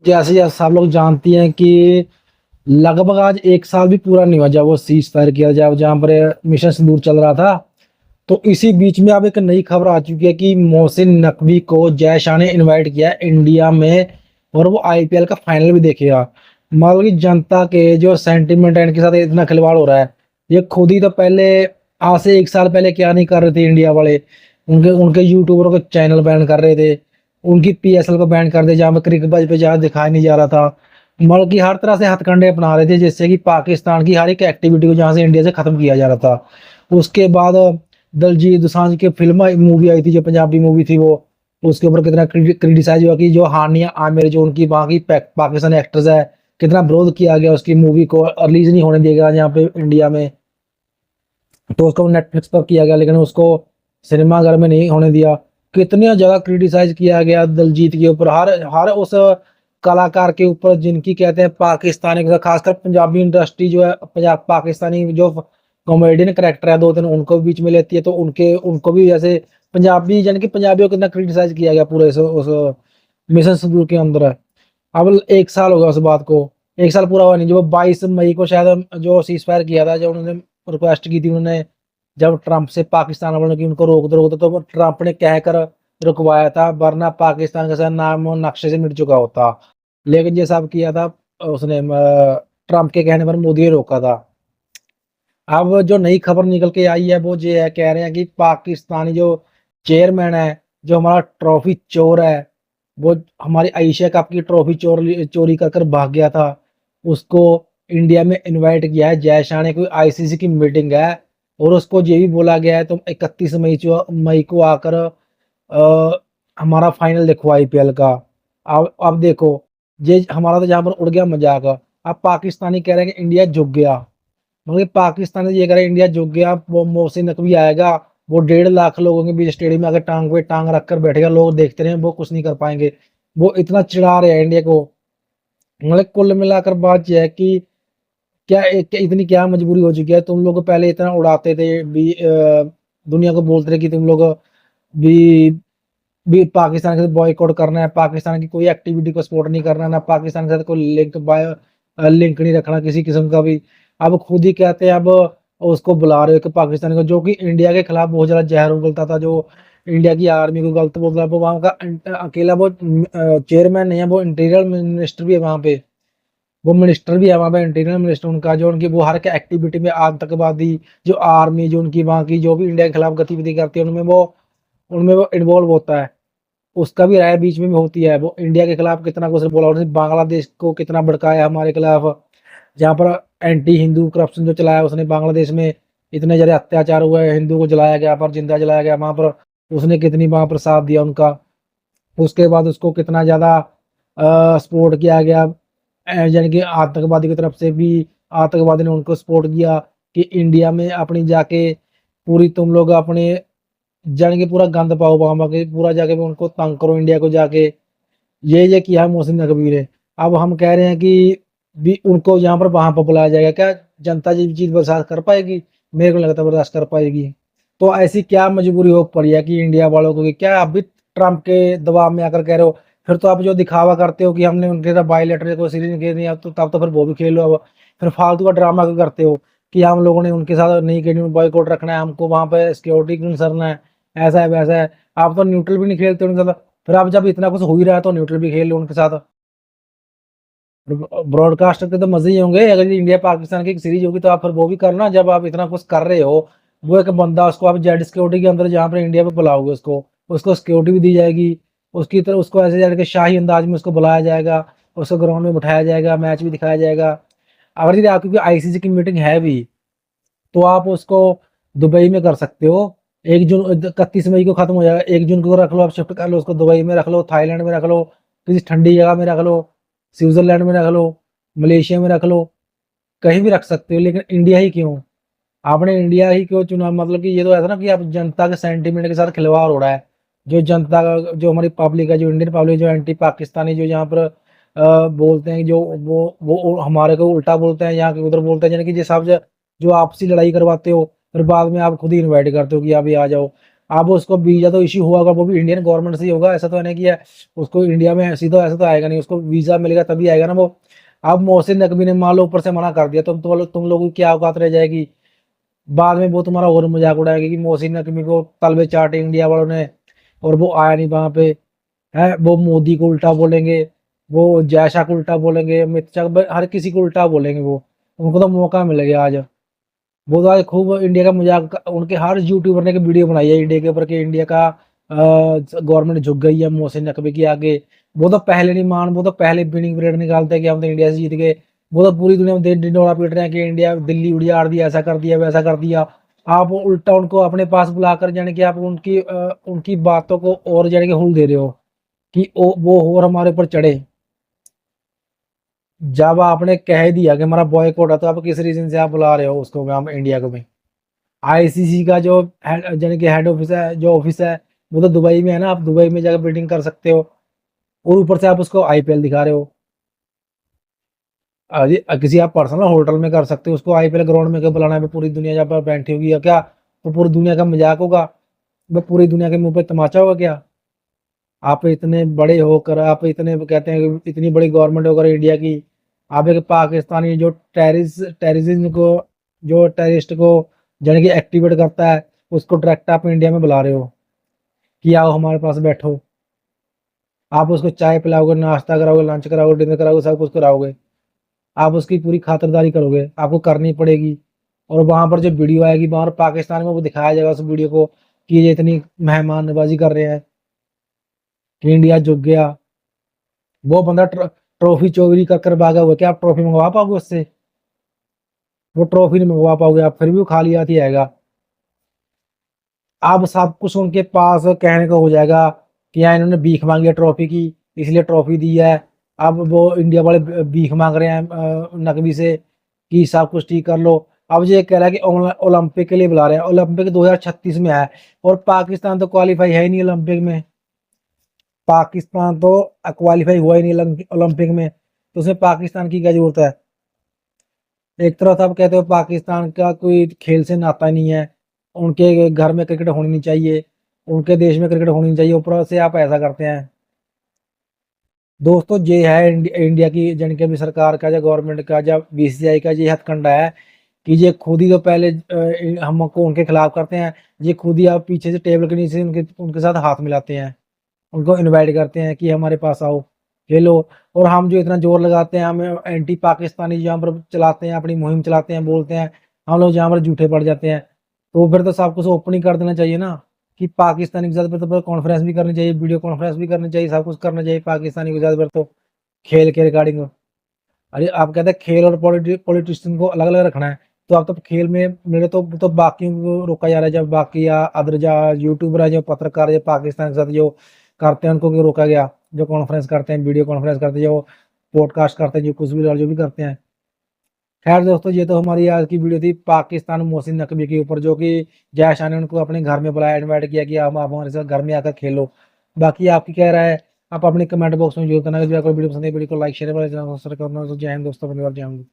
जैसे जैसे सब लोग जानती हैं कि लगभग आज 1 साल भी पूरा नहीं हुआ जब वो सीज़ फायर किया जब जहाँ पर मिशन सिंदूर चल रहा था। तो इसी बीच में अब एक नई खबर आ चुकी है कि मोहसिन नकवी को जय शाह ने इनवाइट किया है इंडिया में और वो आईपीएल का फाइनल भी देखेगा। मतलब कि जनता के जो सेंटिमेंट है इनके साथ इतना खिलवाड़ हो रहा है। ये खुद ही तो पहले आज से 1 साल पहले क्या नहीं कर रहे थे इंडिया वाले। उनके उनके यूट्यूबरों के चैनल बैन कर रहे थे। उनकी पीएसएल को बैन कर दिया जहाँ पे क्रिकेट पे ज़्यादा दिखाया नहीं जा रहा था। मतलब कि हर तरह से हथकंडे अपना रहे थे जिससे कि पाकिस्तान की हर एक एक्टिविटी को जहाँ से इंडिया से खत्म किया जा रहा था। उसके बाद दलजीत दोसांझ की फ़िल्म मूवी आई थी जो पंजाबी मूवी थी वो, उसके ऊपर कितना क्रिटिसाइज़ हुआ कि जो हानिया आमिर जो उनकी वहाँ की पाकिस्तानी एक्ट्रेस है, कितना विरोध किया गया उसकी मूवी को रिलीज़ नहीं होने दिया गया यहाँ पे इंडिया में। तो उसको नेटफ्लिक्स पर किया गया लेकिन उसको सिनेमाघर में नहीं होने दिया। कितने ज़्यादा क्रिटिसाइज़ किया गया दलजीत के ऊपर, हर हर उस कलाकार के ऊपर जिनकी कहते हैं पाकिस्तानी खासकर पंजाबी इंडस्ट्री जो है पंजाब पाकिस्तानी जो कॉमेडियन कैरेक्टर है 2-3 उनको बीच में लेती है तो उनके उनको भी जैसे पंजाबी यानी कि पंजाबियों को कितना क्रिटिसाइज़ किया गया पूरे उस मिशन सिंदूर के अंदर। अब 1 साल हो गया उस बात को, 1 साल पूरा हुआ नहीं। जो 22 मई को शायद जो सीज़ फायर किया था, जब उन्होंने रिक्वेस्ट की थी उन्होंने, जब ट्रंप से पाकिस्तान वालों ने कि उनको रोक दो, रोक दो, तो ट्रंप ने कहकर रुकवाया था, वरना पाकिस्तान के साथ नामो नक्शे से मिट चुका होता। लेकिन ये सब किया था उसने ट्रंप के कहने पर मोदी ने रोका था। अब जो नई खबर निकल के आई है वो ये है, कह रहे हैं कि पाकिस्तानी जो चेयरमैन है, जो हमारा ट्रॉफी चोर है, वो हमारी एशिया कप की ट्रॉफी चोरी कर कर भाग गया था। उसको इंडिया में इनवाइट किया है जय शाह ने, कोई आईसीसी की मीटिंग है और उसको ये भी बोला गया है तुम 31 मई को आकर हमारा फाइनल देखो आईपीएल का। अब देखो ये हमारा तो जहाँ पर उड़ गया मजाक। अब पाकिस्तानी कह रहे हैं कि इंडिया झुक गया। मगर पाकिस्तान ये कह रहा है इंडिया झुक गया, वो मोहसिन नकवी आएगा, वो 1.5 लाख लोगों के बीच स्टेडियम में आकर टांग पे टांग रखकर बैठेगा, लोग देखते रहे, वो कुछ नहीं कर पाएंगे। वो इतना चिढ़ा रहे हैं इंडिया को। मतलब कुल मिलाकर बात यह है कि इतनी क्या मजबूरी हो चुकी है। तुम लोग पहले इतना उड़ाते थे भी दुनिया को बोलते थे कि तुम लोग भी भी पाकिस्तान के साथ बॉयकॉट करना है, पाकिस्तान की कोई एक्टिविटी को सपोर्ट नहीं करना, ना पाकिस्तान के साथ कोई लिंक नहीं रखना किसी किस्म का भी। अब खुद ही कहते हैं, अब उसको बुला रहे हो कि पाकिस्तान को, जो कि इंडिया के खिलाफ बहुत ज़्यादा जहर उगलता था, जो इंडिया की आर्मी को गलत बोलता था, वो वहाँ का अकेला वो चेयरमैन नहीं है, वो इंटीरियर मिनिस्टर भी है वहाँ पे। वो मिनिस्टर भी है वहाँ पे, इंटीरियर मिनिस्टर उनका, जो उनकी वो हर एक एक्टिविटी में आतंकवादी जो आर्मी जो उनकी वहाँ की जो भी इंडिया के खिलाफ गतिविधि करती है उनमें वो इन्वॉल्व होता है। उसका भी राय बीच में भी होती है। वो इंडिया के खिलाफ कितना कुछ बोला, उसने बांग्लादेश को कितना भड़काया हमारे खिलाफ, जहाँ पर एंटी हिंदू करप्शन जो चलाया उसने बांग्लादेश में, इतने ज़्यादा अत्याचार हुए, हिंदू को जलाया गया, पर जिंदा जलाया गया वहाँ पर, उसने कितनी वहाँ पर साथ दिया उनका। उसके बाद उसको कितना ज़्यादा सपोर्ट किया गया, यानी कि आतंकवादी की तरफ से भी आतंकवादी ने उनको सपोर्ट किया कि इंडिया में अपनी जाके पूरी तुम लोग अपने जाने के पूरा गंद पाओ वहां के, पूरा जाके उनको तंग करो इंडिया को जाके। ये किया है मोहसिन नकवी ने। अब हम कह रहे हैं कि भी उनको यहाँ पर वहां पर बुलाया जाएगा क्या? जनता ये चीज बर्दाश्त कर पाएगी? मेरे को नहीं लगता बर्दाश्त कर पाएगी। तो ऐसी क्या मजबूरी हो पड़ी है कि इंडिया वालों को, कि क्या अभी ट्रंप के दबाव में आकर कह रहे हो? फिर तो आप जो दिखावा करते हो कि हमने उनके साथ बायलैटरल कोई सीरीज नहीं खेलनी, अब तो तब तो फिर वो भी खेलो। अब फिर फालतू का ड्रामा क्यों करते हो कि हम लोगों ने उनके साथ नहीं खेलनी, बॉयकॉट रखना है, हमको वहां पे सिक्योरिटी क्यों सरना है, ऐसा है वैसा है। आप तो न्यूट्रल भी नहीं खेलते उनके साथ, फिर आप जब इतना कुछ हो ही रहा है तो न्यूट्रल भी खेल लो उनके साथ। ब्रॉडकास्टर के तो मजे ही होंगे। अगर ये इंडिया पाकिस्तान की एक सीरीज होगी तो आप फिर वो भी करना, जब आप इतना कुछ कर रहे हो। वो एक बंदा उसको आप जेड सिक्योरिटी के अंदर जहाँ पर इंडिया में बुलाओगे, उसको उसको सिक्योरिटी भी दी जाएगी, उसकी तरह उसको ऐसे जाके शाही अंदाज में उसको बुलाया जाएगा, उसको ग्राउंड में बिठाया जाएगा, मैच भी दिखाया जाएगा। अगर यदि आपकी आईसीसी की मीटिंग है भी तो आप उसको दुबई में कर सकते हो। 1 जून 31 मई को खत्म हो जाएगा, 1 जून को रख लो, आप शिफ्ट कर लो उसको, दुबई में रख लो, थाईलैंड में रख लो, किसी ठंडी जगह में रख लो, स्विट्जरलैंड में रख लो, मलेशिया में रख लो, कहीं भी रख सकते हो। लेकिन इंडिया ही क्यों? आपने इंडिया ही क्यों चुना? मतलब कि ये तो ऐसा ना कि आप जनता के सेंटीमेंट के साथ खिलवाड़ हो रहा है। जो जनता का जो हमारी पब्लिक है, जो इंडियन पब्लिक, जो एंटी पाकिस्तानी जो यहाँ पर बोलते हैं, जो वो हमारे को उल्टा बोलते हैं, यहाँ के उधर बोलते हैं, यानी कि ये सब जो आपसी लड़ाई करवाते हो, फिर बाद में आप खुद ही इन्वाइट करते हो कि अभी आ जाओ। अब उसको वीजा तो इश्यू हुआ होगा, वो भी इंडियन गवर्नमेंट से ही होगा, ऐसा तो है नहीं कि उसको इंडिया में सीधा ऐसा तो आएगा नहीं, उसको वीजा मिलेगा तभी आएगा ना वो। अब मोहसिन नकवी ने मान लो ऊपर से मना कर दिया, तुम लोगों की क्या औकात रह जाएगी। बाद में वो तुम्हारा और मजाक उड़ाएगी कि मोहसिन नकवी को तलबे चाटे इंडिया वालों ने, और वो आया नहीं वहां पे। है वो मोदी को उल्टा बोलेंगे, वो जयशाह को उल्टा बोलेंगे, अमित शाह, हर किसी को उल्टा बोलेंगे वो। उनको तो मौका मिलेगा आज। वो तो आज खूब इंडिया का मजाक, उनके हर यूट्यूबर ने एक वीडियो बनाई है इंडिया के ऊपर कि इंडिया का गवर्नमेंट झुक गई है मोहसिन नकवी के आगे। वो तो पहले नहीं मान, वो तो पहले विनिंग परेड निकालते हैं कि हम तो इंडिया से जीत गए। वो तो पूरी दुनिया में ढिंढोरा पीट रहे हैं कि इंडिया दिल्ली उड़िया दिया, ऐसा कर दिया, वैसा कर दिया। आप उल्टा उनको अपने पास बुलाकर यानी कि आप उनकी बातों को और यानी कि हुल दे रहे हो कि वो और हमारे ऊपर चढ़े। जब आपने कह दिया कि हमारा बॉयकॉट है, तो आप किस रीजन से आप बुला रहे हो उसको, हम इंडिया को में। आईसीसी का जो यानी कि हेड ऑफिस है, जो ऑफिस है, वो तो दुबई में है ना, आप दुबई में जाकर मीटिंग कर सकते हो, और ऊपर से आप उसको आईपीएल दिखा रहे हो। किसी आप पर्सनल होटल में कर सकते हो, उसको आईपीएल ग्राउंड में क्यों बुलाना है? पूरी दुनिया जब पर बैठी होगी या क्या? तो पूरी दुनिया का मजाक होगा, वो पूरी दुनिया के मुंह पे तमाचा होगा क्या? आप इतने बड़े होकर, आप इतने कहते हैं कि इतनी बड़ी गवर्नमेंट होकर इंडिया की, आप एक पाकिस्तानी जो टेररिज्म को, जो टेररिस्ट को यानी कि एक्टिवेट करता है, उसको डायरेक्ट आप इंडिया में बुला रहे हो कि आओ हमारे पास बैठो। आप उसको चाय पिलाओगे, नाश्ता कराओगे, लंच कराओगे, डिनर कराओगे, सब कुछ कराओगे। आप उसकी पूरी खातिरदारी करोगे, आपको करनी पड़ेगी। और वहां पर जो वीडियो आएगी, वहां पर पाकिस्तान में वो दिखाया जाएगा उस वीडियो को कि ये इतनी मेहमान नवाजी कर रहे हैं कि इंडिया झुक गया। वो बंदा ट्रॉफी चोरी कर कर भागा हुआ, क्या आप ट्रॉफी मंगवा पाओगे उससे? वो ट्रॉफी नहीं मंगवा पाओगे आप, फिर भी वो खाली हाथ ही आएगा। अब सब कुछ उनके पास कहने को हो जाएगा कि यार इन्होंने भीख मांगी है ट्रॉफी की, इसलिए ट्रॉफी दी है। अब वो इंडिया वाले भीख मांग रहे हैं नकवी से कि सब कुछ ठीक कर लो। अब ये कह रहा है कि ओलंपिक के लिए बुला रहे हैं, ओलंपिक 2036 में है, और पाकिस्तान तो क्वालिफाई है ही नहीं ओलंपिक में। पाकिस्तान तो क्वालिफाई हुआ ही नहीं ओलंपिक में, तो उसमें पाकिस्तान की क्या जरूरत है? एक तरफ आप कहते हो पाकिस्तान का कोई खेल से नाता ही नहीं है, उनके घर में क्रिकेट होनी नहीं चाहिए, उनके देश में क्रिकेट होनी चाहिए, ऊपर से आप ऐसा करते हैं। दोस्तों ये है इंडिया की जानी कि अभी सरकार का या गवर्नमेंट का या बीसीसीआई का ये हथकंडा है कि ये खुद ही तो पहले हमको उनके खिलाफ करते हैं। ये खुद ही आप पीछे से टेबल के नीचे उनके उनके साथ हाथ मिलाते हैं, उनको इनवाइट करते हैं कि हमारे पास आओ, खेलो। और हम जो इतना जोर लगाते हैं, हम एंटी पाकिस्तानी जहाँ पर चलाते हैं, अपनी मुहिम चलाते हैं, बोलते हैं, हम लोग जहाँ पर झूठे पड़ जाते हैं। तो फिर तो सब कुछ ओपन ही कर देना चाहिए ना कि पाकिस्तानी के साथ फिर तो कॉन्फ्रेंस भी करनी चाहिए, वीडियो कॉन्फ्रेंस भी करनी चाहिए, सब कुछ करना चाहिए पाकिस्तानी के साथ फिर तो, खेल के रिगार्डिंग। अरे आप कहते हैं खेल और पॉलिटिशियन को अलग अलग रखना है, तो आप तो खेल में मेरे तो बाकी को रोका जा रहा है, जब बाकी या अदर जा यूट्यूबर है, जो पत्रकार जो पाकिस्तान के साथ जो करते हैं, उनको क्यों रोका गया? जो कॉन्फ्रेंस करते हैं, वीडियो कॉन्फ्रेंस करते हैं, जो पॉडकास्ट करते हैं, जो कुछ भी जो भी करते हैं। खैर दोस्तों, ये तो हमारी आज की वीडियो थी पाकिस्तान मोहसिन नकवी के ऊपर, जो कि जय शाह ने उनको अपने घर में बुलाया, इन्वाइट किया कि आप हमारे साथ घर में आकर खेलो। बाकी आपकी क्या राय है, आप अपने कमेंट बॉक्स में जरूर बताना। जो कोई वीडियो पसंद है, वीडियो को लाइक शेयर करें, जय हिंद दोस्तों, धन्यवाद, जय हिंद।